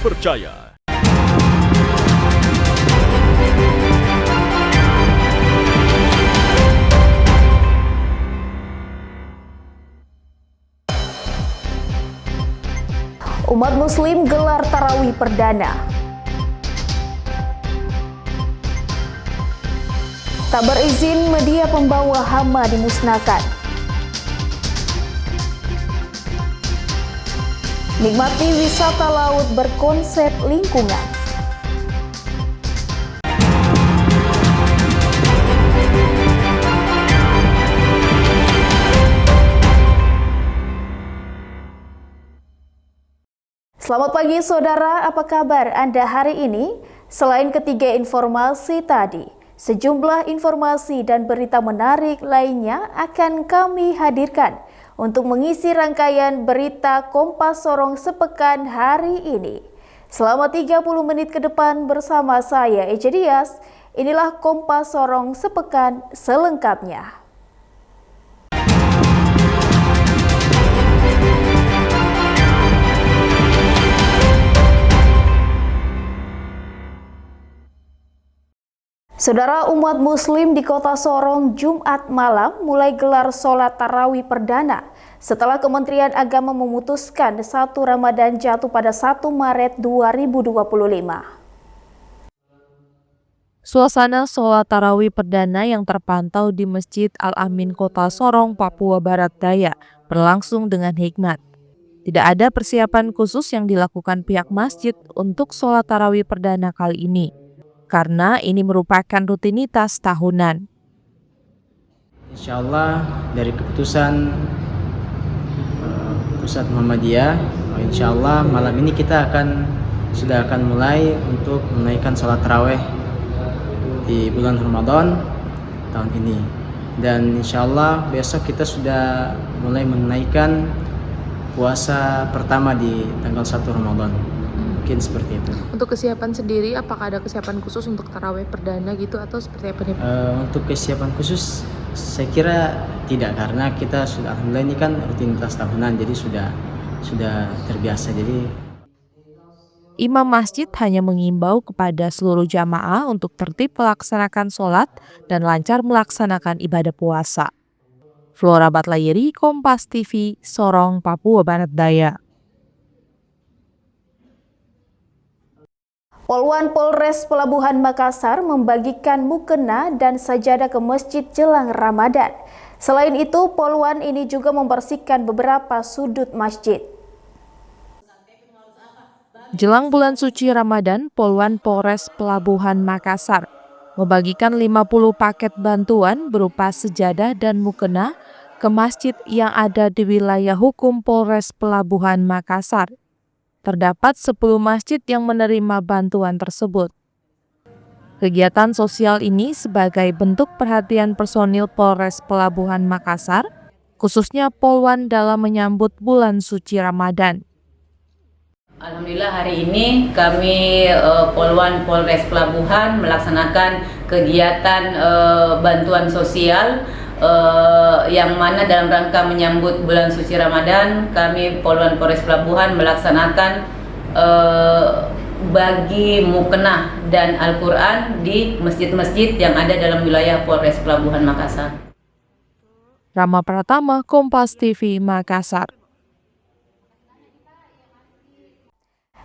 terpercaya. Umat Muslim gelar tarawih perdana. Tak berizin, media pembawa hama dimusnahkan. Nikmati wisata laut berkonsep lingkungan. Selamat pagi saudara, apa kabar Anda hari ini? Selain ketiga informasi tadi, sejumlah informasi dan berita menarik lainnya akan kami hadirkan untuk mengisi rangkaian berita Kompas Sorong sepekan hari ini. Selama 30 menit ke depan bersama saya Eja Dias, inilah Kompas Sorong sepekan selengkapnya. Saudara, umat Muslim di Kota Sorong Jumat malam mulai gelar sholat tarawih perdana setelah Kementerian Agama memutuskan 1 Ramadan jatuh pada 1 Maret 2025. Suasana sholat tarawih perdana yang terpantau di Masjid Al-Amin Kota Sorong, Papua Barat Daya berlangsung dengan hikmat. Tidak ada persiapan khusus yang dilakukan pihak masjid untuk sholat tarawih perdana kali ini, karena ini merupakan rutinitas tahunan. Insya Allah dari keputusan Pusat Muhammadiyah, insya Allah malam ini kita sudah akan mulai untuk menaikkan sholat taraweh di bulan Ramadan tahun ini. Dan insya Allah besok kita sudah mulai menaikkan puasa pertama di tanggal 1 Ramadan. Mungkin seperti itu. Untuk kesiapan sendiri, apakah ada kesiapan khusus untuk tarawih perdana gitu atau seperti apa nih? Untuk kesiapan khusus, saya kira tidak, karena kita sudah alhamdulillah ini kan rutinitas tahunan, jadi sudah terbiasa. Jadi Imam masjid hanya mengimbau kepada seluruh jamaah untuk tertib melaksanakan sholat dan lancar melaksanakan ibadah puasa. Flora Batlayeri, Kompas TV, Sorong, Papua Barat Daya. Polwan Polres Pelabuhan Makassar membagikan mukena dan sajadah ke masjid jelang Ramadan. Selain itu, Polwan ini juga membersihkan beberapa sudut masjid. Jelang bulan suci Ramadan, Polwan Polres Pelabuhan Makassar membagikan 50 paket bantuan berupa sejadah dan mukena ke masjid yang ada di wilayah hukum Polres Pelabuhan Makassar. Terdapat 10 masjid yang menerima bantuan tersebut. Kegiatan sosial ini sebagai bentuk perhatian personil Polres Pelabuhan Makassar, khususnya Polwan dalam menyambut bulan suci Ramadan. Alhamdulillah hari ini kami Polwan Polres Pelabuhan melaksanakan kegiatan bantuan sosial yang mana dalam rangka menyambut bulan suci Ramadan, kami Polwan Polres Pelabuhan melaksanakan bagi mukena dan Al-Quran di masjid-masjid yang ada dalam wilayah Polres Pelabuhan Makassar. Rama Pratama, Kompas TV, Makassar.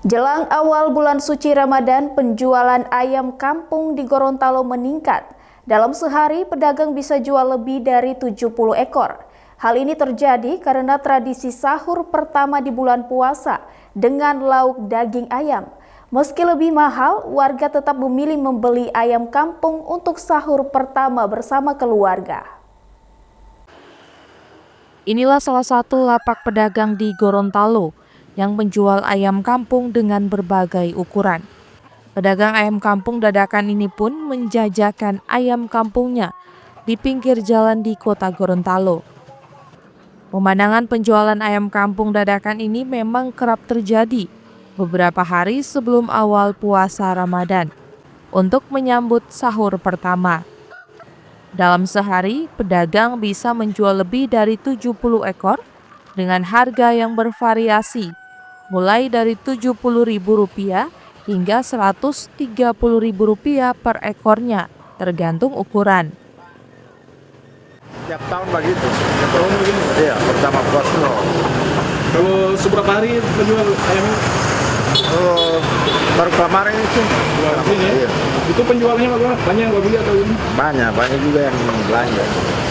Jelang awal bulan suci Ramadan, penjualan ayam kampung di Gorontalo meningkat. Dalam sehari, pedagang bisa jual lebih dari 70 ekor. Hal ini terjadi karena tradisi sahur pertama di bulan puasa dengan lauk daging ayam. Meski lebih mahal, warga tetap memilih membeli ayam kampung untuk sahur pertama bersama keluarga. Inilah salah satu lapak pedagang di Gorontalo yang menjual ayam kampung dengan berbagai ukuran. Pedagang ayam kampung dadakan ini pun menjajakan ayam kampungnya di pinggir jalan di kota Gorontalo. Pemandangan penjualan ayam kampung dadakan ini memang kerap terjadi beberapa hari sebelum awal puasa Ramadan untuk menyambut sahur pertama. Dalam sehari, pedagang bisa menjual lebih dari 70 ekor dengan harga yang bervariasi, mulai dari Rp70.000 hingga Rp130.000 per ekornya, tergantung ukuran. Tiap tahun begitu. Tiap tahun begini? Iya, pertama puasa. Kalau seberapa hari menjual ayam ini? Baru kemarin itu. Ini ya? Iya. Itu penjualnya bagaimana? Banyak yang beli atau ini? Banyak juga yang belanja.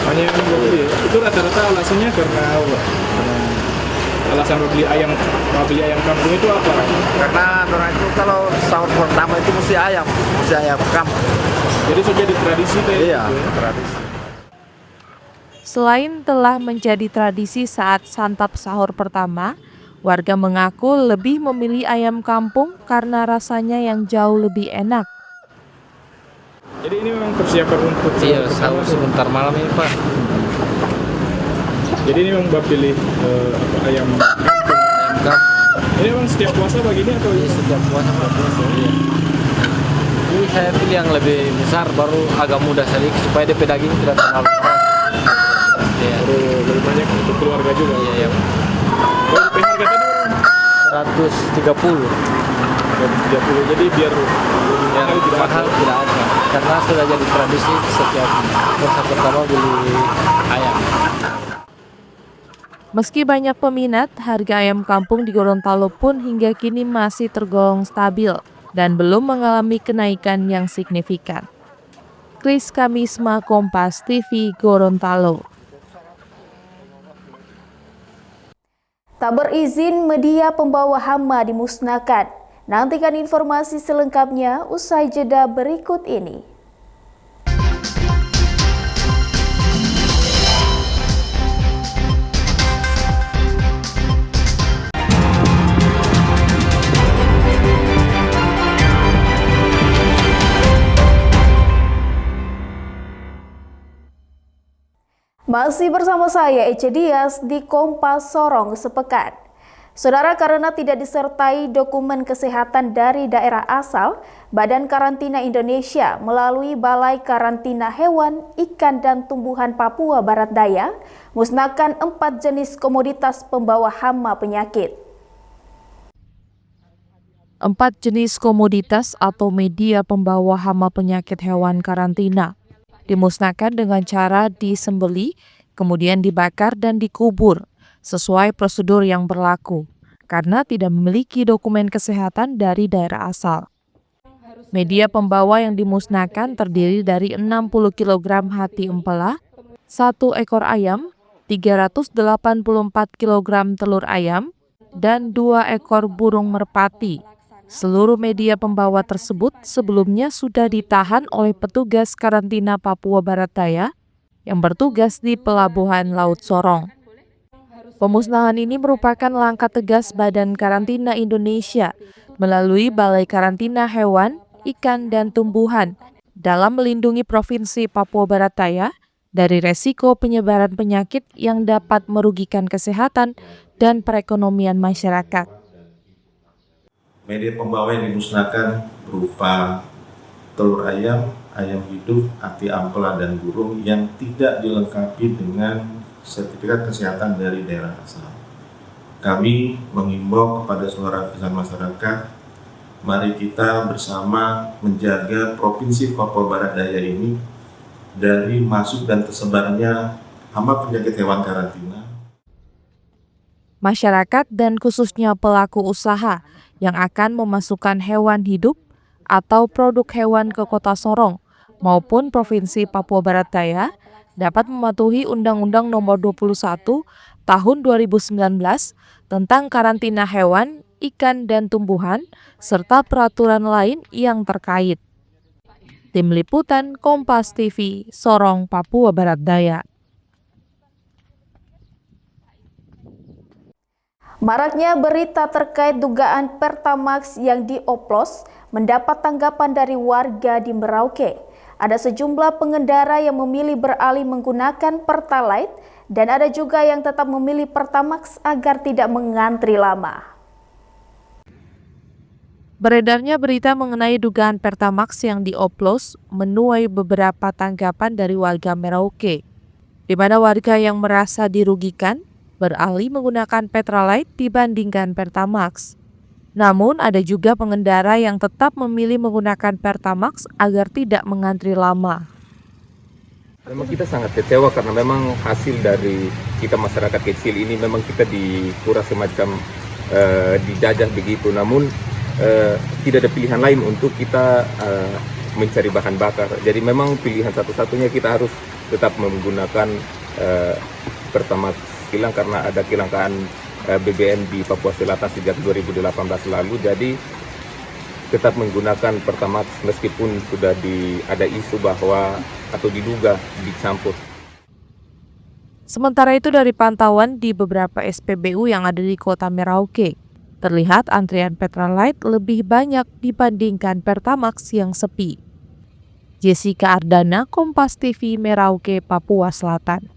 Banyak yang beli ya? Itu rata-rata alasannya karena apa? Alasan beli ayam kampung itu apa? Karena orang itu kalau sahur pertama itu mesti ayam kampung. Jadi sudah jadi tradisi kayak Iya, gitu ya? tradisi. Selain telah menjadi tradisi saat santap sahur pertama, warga mengaku lebih memilih ayam kampung karena rasanya yang jauh lebih enak. Jadi ini memang persiapan untuk sahur sebentar malam ini, Pak. Jadi ini memang Bapak pilih ayam kampung. Ini memang setiap puasa begini atau Setiap puasa, Pak. Iya. Ini saya pilih yang lebih besar, baru agak mudah sedikit supaya dia daging tidak terlalu keras. Iya. baru lebih banyak untuk keluarga juga? Iya. Kalau harga tadi 130. 130. Jadi biar Yang mahal tidak ada, karena sudah jadi tradisi setiap puasa pertama beli ayam. Meski banyak peminat, harga ayam kampung di Gorontalo pun hingga kini masih tergolong stabil dan belum mengalami kenaikan yang signifikan. Kris Kamisma, Kompas TV, Gorontalo. Tak berizin, media pembawa hama dimusnahkan. Nantikan informasi selengkapnya usai jeda berikut ini. Masih bersama saya Ece Dias di Kompas Sorong Sepekan. Saudara, karena tidak disertai dokumen kesehatan dari daerah asal, Badan Karantina Indonesia melalui Balai Karantina Hewan, Ikan, dan Tumbuhan Papua Barat Daya musnahkan 4 jenis komoditas pembawa hama penyakit. 4 jenis komoditas atau media pembawa hama penyakit hewan karantina dimusnahkan dengan cara disembelih, kemudian dibakar dan dikubur sesuai prosedur yang berlaku karena tidak memiliki dokumen kesehatan dari daerah asal. Media pembawa yang dimusnahkan terdiri dari 60 kg hati empelah, 1 ekor ayam, 384 kg telur ayam, dan 2 ekor burung merpati. Seluruh media pembawa tersebut sebelumnya sudah ditahan oleh petugas karantina Papua Barat Daya yang bertugas di Pelabuhan Laut Sorong. Pemusnahan ini merupakan langkah tegas Badan Karantina Indonesia melalui Balai Karantina Hewan, Ikan, dan Tumbuhan dalam melindungi Provinsi Papua Barat Daya dari resiko penyebaran penyakit yang dapat merugikan kesehatan dan perekonomian masyarakat. Media pembawa yang dimusnahkan berupa telur ayam, ayam hidup, hati ampela, dan burung yang tidak dilengkapi dengan sertifikat kesehatan dari daerah asal. Kami mengimbau kepada seluruh lapisan masyarakat, mari kita bersama menjaga Provinsi Papua Barat Daya ini dari masuk dan tersebarnya hama penyakit hewan karantina. Masyarakat dan khususnya pelaku usaha yang akan memasukkan hewan hidup atau produk hewan ke Kota Sorong maupun Provinsi Papua Barat Daya dapat mematuhi Undang-Undang Nomor 21 Tahun 2019 tentang karantina hewan, ikan, dan tumbuhan serta peraturan lain yang terkait. Tim Liputan Kompas TV, Sorong, Papua Barat Daya. Maraknya berita terkait dugaan Pertamax yang dioplos mendapat tanggapan dari warga di Merauke. Ada sejumlah pengendara yang memilih beralih menggunakan Pertalite dan ada juga yang tetap memilih Pertamax agar tidak mengantri lama. Beredarnya berita mengenai dugaan Pertamax yang dioplos menuai beberapa tanggapan dari warga Merauke, di mana warga yang merasa dirugikan beralih menggunakan Petralite dibandingkan Pertamax. Namun ada juga pengendara yang tetap memilih menggunakan Pertamax agar tidak mengantri lama. Memang kita sangat kecewa karena memang hasil dari kita masyarakat kecil ini memang kita dikuras semacam dijajah begitu. Namun tidak ada pilihan lain untuk kita mencari bahan bakar. Jadi memang pilihan satu-satunya kita harus tetap menggunakan Pertamax kilang karena ada kelangkaan BBM di Papua Selatan sejak 2018 lalu. Jadi tetap menggunakan Pertamax meskipun sudah ada isu bahwa atau diduga dicampur. Sementara itu dari pantauan di beberapa SPBU yang ada di Kota Merauke, terlihat antrian Petralite lebih banyak dibandingkan Pertamax yang sepi. Jessica Ardana, Kompas TV, Merauke, Papua Selatan.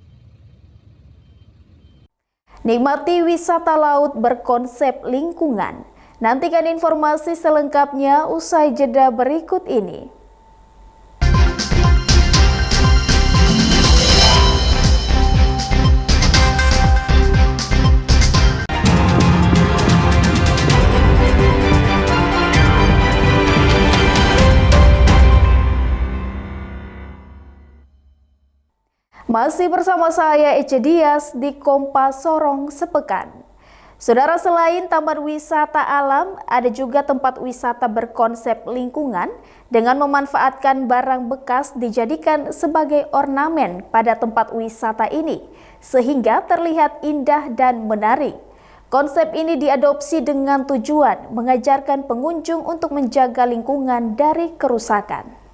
Nikmati wisata laut berkonsep lingkungan. Nantikan informasi selengkapnya usai jeda berikut ini. Masih bersama saya Ece Dias di Kompas Sorong Sepekan. Saudara, selain taman wisata alam, ada juga tempat wisata berkonsep lingkungan dengan memanfaatkan barang bekas dijadikan sebagai ornamen pada tempat wisata ini, sehingga terlihat indah dan menarik. Konsep ini diadopsi dengan tujuan mengajarkan pengunjung untuk menjaga lingkungan dari kerusakan.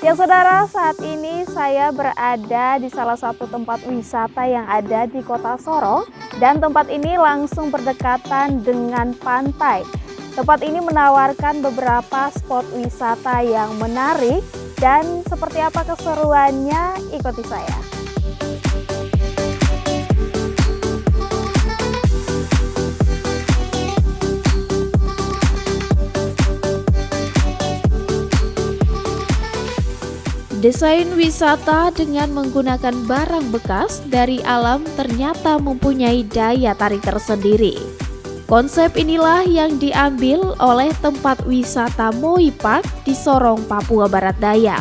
Ya saudara, saat ini saya berada di salah satu tempat wisata yang ada di Kota Sorong dan tempat ini langsung berdekatan dengan pantai. Tempat ini menawarkan beberapa spot wisata yang menarik dan seperti apa keseruannya, ikuti saya. Desain wisata dengan menggunakan barang bekas dari alam ternyata mempunyai daya tarik tersendiri. Konsep inilah yang diambil oleh tempat wisata Moi Park di Sorong, Papua Barat Daya.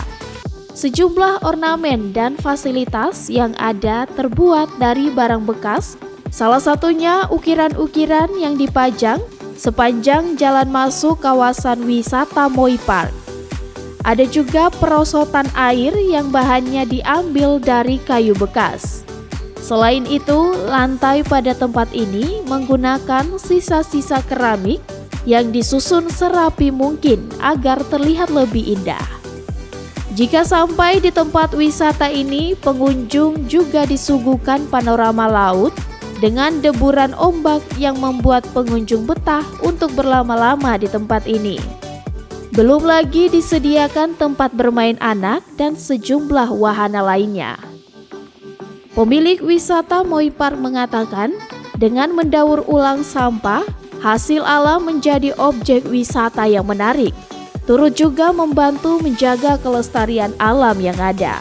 Sejumlah ornamen dan fasilitas yang ada terbuat dari barang bekas, salah satunya ukiran-ukiran yang dipajang sepanjang jalan masuk kawasan wisata Moi Park. Ada juga perosotan air yang bahannya diambil dari kayu bekas. Selain itu, lantai pada tempat ini menggunakan sisa-sisa keramik yang disusun serapi mungkin agar terlihat lebih indah. Jika sampai di tempat wisata ini, pengunjung juga disuguhkan panorama laut dengan deburan ombak yang membuat pengunjung betah untuk berlama-lama di tempat ini. Belum lagi disediakan tempat bermain anak dan sejumlah wahana lainnya. Pemilik wisata Moi Park mengatakan, dengan mendaur ulang sampah, hasil alam menjadi objek wisata yang menarik, turut juga membantu menjaga kelestarian alam yang ada.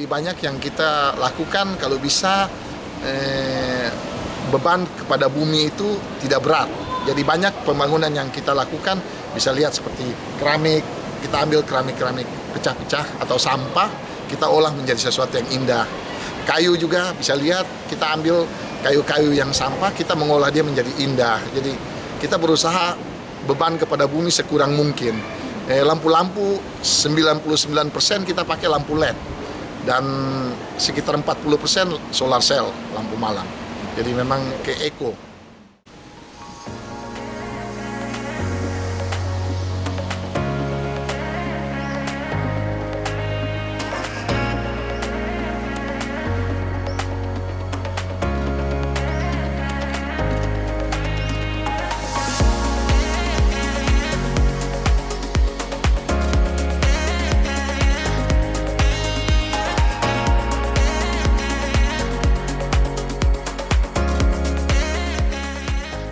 Banyak yang kita lakukan, kalau bisa beban kepada bumi itu tidak berat. Jadi banyak pembangunan yang kita lakukan, bisa lihat seperti keramik, kita ambil keramik-keramik pecah-pecah atau sampah, kita olah menjadi sesuatu yang indah. Kayu juga bisa lihat, kita ambil kayu-kayu yang sampah, kita mengolah dia menjadi indah. Jadi kita berusaha beban kepada bumi sekurang mungkin. Lampu-lampu 99% kita pakai lampu LED dan sekitar 40% solar cell, lampu malam. Jadi memang ke eco.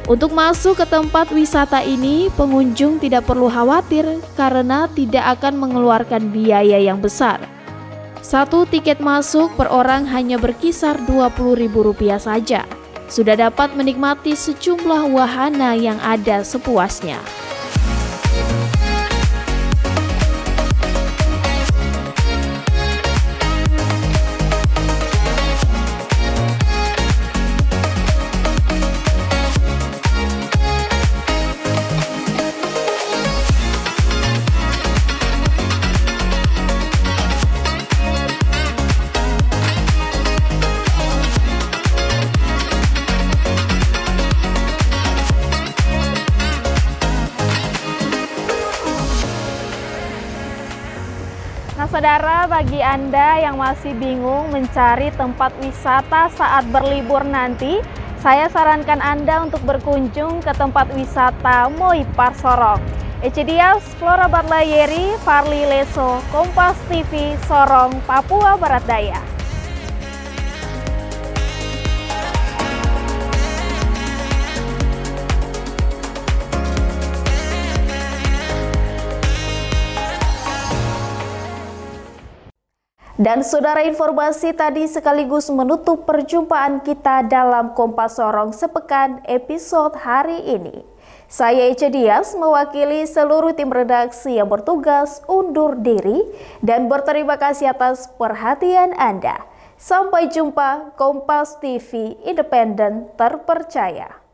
Untuk masuk ke tempat wisata ini, pengunjung tidak perlu khawatir karena tidak akan mengeluarkan biaya yang besar. Satu tiket masuk per orang hanya berkisar Rp20.000 saja. Sudah dapat menikmati sejumlah wahana yang ada sepuasnya. Nah saudara, bagi Anda yang masih bingung mencari tempat wisata saat berlibur nanti, saya sarankan Anda untuk berkunjung ke tempat wisata Moipar Sorong. Ecidias Flora Barlayeri, Farli Leso, Kompas TV, Sorong, Papua Barat Daya. Dan saudara, informasi tadi sekaligus menutup perjumpaan kita dalam Kompas Sorong sepekan episode hari ini. Saya Ece Dias mewakili seluruh tim redaksi yang bertugas undur diri dan berterima kasih atas perhatian Anda. Sampai jumpa. Kompas TV, independen, terpercaya.